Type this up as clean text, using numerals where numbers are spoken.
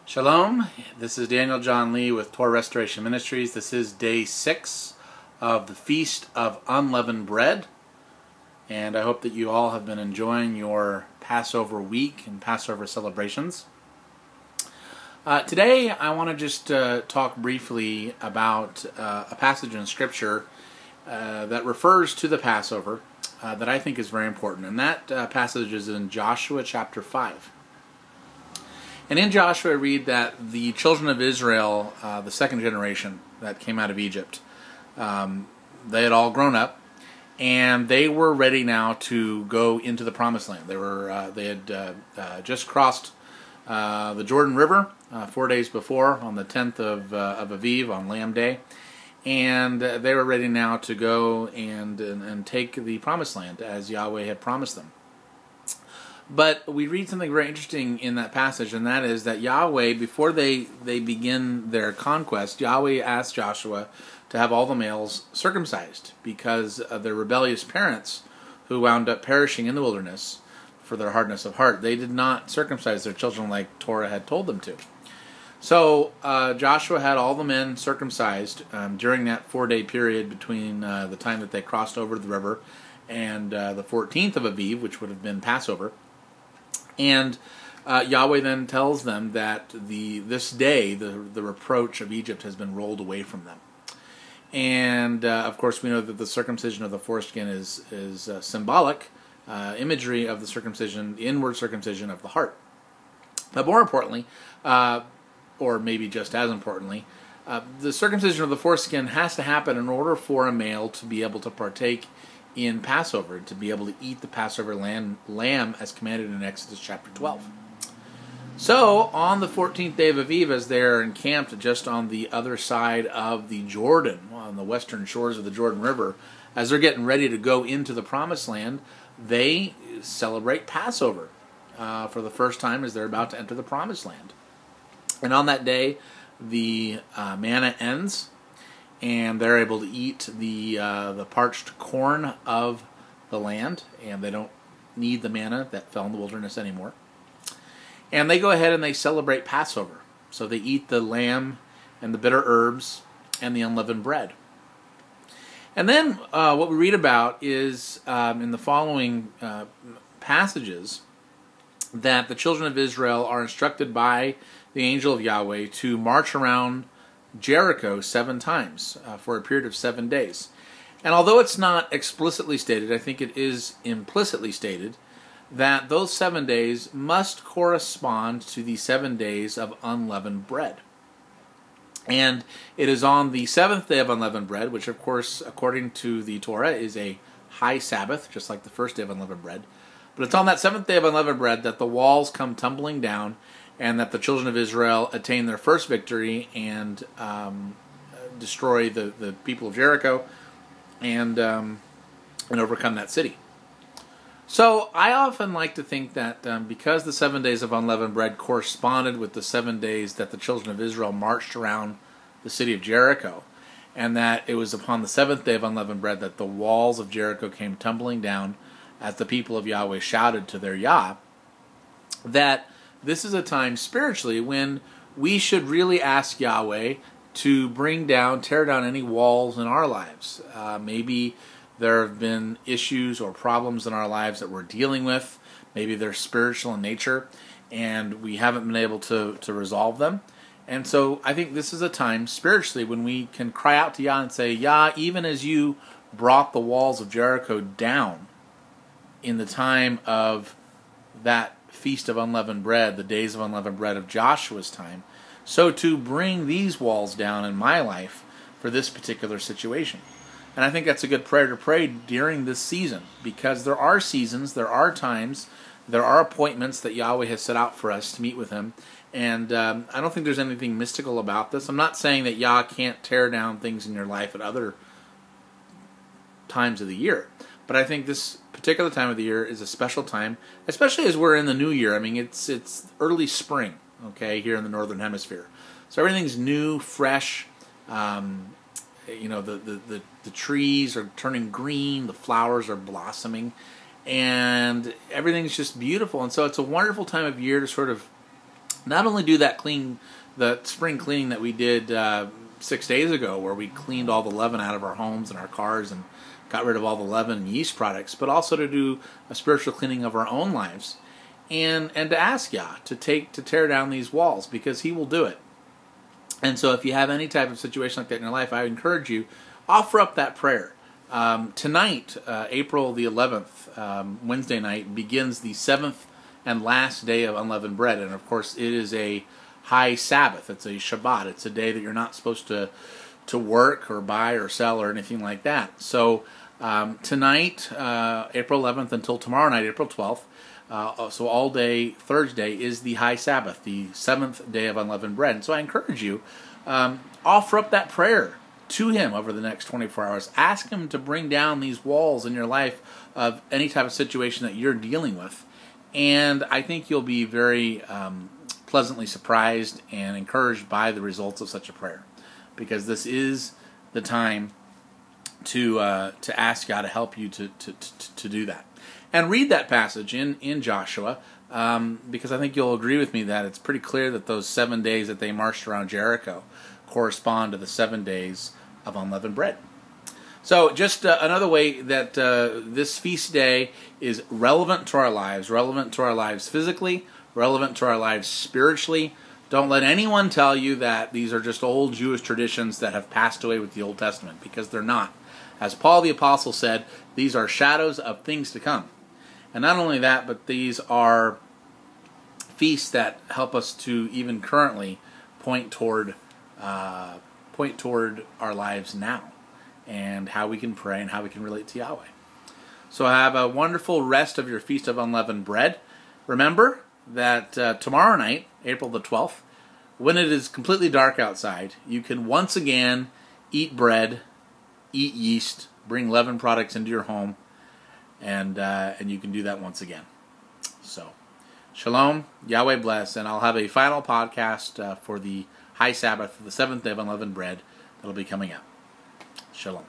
Shalom, this is Daniel John Lee with Torah Restoration Ministries. This is day 6 of the Feast of Unleavened Bread, and I hope that you all have been enjoying your Passover week and Passover celebrations. Today I want to just talk briefly about a passage in Scripture that refers to the Passover that I think is very important, and that passage is in Joshua chapter 5. And in Joshua, I read that the children of Israel, the second generation that came out of Egypt, they had all grown up, and they were ready now to go into the Promised Land. They had just crossed the Jordan River 4 days before, on the 10th of Aviv, on Lamb Day, and they were ready now to go and take the Promised Land as Yahweh had promised them. But we read something very interesting in that passage, and that is that Yahweh, before they begin their conquest, Yahweh asked Joshua to have all the males circumcised because of their rebellious parents who wound up perishing in the wilderness for their hardness of heart. They did not circumcise their children like Torah had told them to. So Joshua had all the men circumcised during that 4-day period between the time that they crossed over the river and the 14th of Aviv, which would have been Passover. And Yahweh then tells them that this day, the reproach of Egypt has been rolled away from them. And, of course, we know that the circumcision of the foreskin is symbolic imagery of the circumcision, the inward circumcision of the heart. But more importantly, or maybe just as importantly, the circumcision of the foreskin has to happen in order for a male to be able to partake in Passover, to be able to eat the Passover lamb as commanded in Exodus chapter 12. So, on the 14th day of Aviv, as they're encamped just on the other side of the Jordan, on the western shores of the Jordan River, as they're getting ready to go into the Promised Land, they celebrate Passover for the first time as they're about to enter the Promised Land. And on that day, the manna ends, and they're able to eat the parched corn of the land, and they don't need the manna that fell in the wilderness anymore. And they go ahead and they celebrate Passover. So they eat the lamb and the bitter herbs and the unleavened bread. And then what we read about is in the following passages that the children of Israel are instructed by the angel of Yahweh to march around Jericho 7 times for a period of 7 days. And although it's not explicitly stated, I think it is implicitly stated that those 7 days must correspond to the 7 days of unleavened bread. And it is on the 7th day of unleavened bread, which of course, according to the Torah, is a high Sabbath, just like the first day of unleavened bread. But it's on that 7th day of unleavened bread that the walls come tumbling down, and that the children of Israel attain their first victory and destroy the people of Jericho and overcome that city. So I often like to think that because the 7 days of unleavened bread corresponded with the 7 days that the children of Israel marched around the city of Jericho, and that it was upon the 7th day of unleavened bread that the walls of Jericho came tumbling down as the people of Yahweh shouted to their Yah, that this is a time spiritually when we should really ask Yahweh to tear down any walls in our lives. Maybe there have been issues or problems in our lives that we're dealing with. Maybe they're spiritual in nature, and we haven't been able to resolve them. And so I think this is a time spiritually when we can cry out to Yah and say, Yah, even as you brought the walls of Jericho down in the time of that Feast of Unleavened Bread, the days of unleavened bread of Joshua's time, so to bring these walls down in my life for this particular situation. And I think that's a good prayer to pray during this season, because there are seasons, there are times, there are appointments that Yahweh has set out for us to meet with Him, and I don't think there's anything mystical about this. I'm not saying that Yah can't tear down things in your life at other times of the year, but I think this particular time of the year is a special time, especially as we're in the new year. I mean, it's early spring, okay, here in the northern hemisphere. So everything's new, fresh. The trees are turning green, the flowers are blossoming, and everything's just beautiful. And so it's a wonderful time of year to sort of not only do that the spring cleaning that we did 6 days ago, where we cleaned all the leaven out of our homes and our cars and got rid of all the leaven and yeast products, but also to do a spiritual cleaning of our own lives, and to ask Yah to tear down these walls, because He will do it. And so if you have any type of situation like that in your life, I encourage you, offer up that prayer. Tonight, April the 11th, Wednesday night, begins the 7th and last day of unleavened bread. And of course, it is a high Sabbath. It's a Shabbat. It's a day that you're not supposed to work or buy or sell or anything like that. So tonight, April 11th, until tomorrow night, April 12th, so all day Thursday is the high Sabbath, the 7th day of unleavened bread. And so I encourage you, offer up that prayer to Him over the next 24 hours. Ask Him to bring down these walls in your life of any type of situation that you're dealing with. And I think you'll be very pleasantly surprised and encouraged by the results of such a prayer, because this is the time to ask God to help you to do that. And read that passage in Joshua, because I think you'll agree with me that it's pretty clear that those 7 days that they marched around Jericho correspond to the 7 days of unleavened bread. So just another way that this feast day is relevant to our lives physically, relevant to our lives spiritually. Don't let anyone tell you that these are just old Jewish traditions that have passed away with the Old Testament, because they're not. As Paul the Apostle said, these are shadows of things to come. And not only that, but these are feasts that help us to even currently point toward our lives now, and how we can pray and how we can relate to Yahweh. So have a wonderful rest of your Feast of Unleavened Bread. Remember that tomorrow night, April the 12th, when it is completely dark outside, you can once again eat bread, eat yeast, bring leaven products into your home, and you can do that once again. So, shalom, Yahweh bless, and I'll have a final podcast for the High Sabbath, the 7th day of unleavened bread, that'll be coming up. Shalom.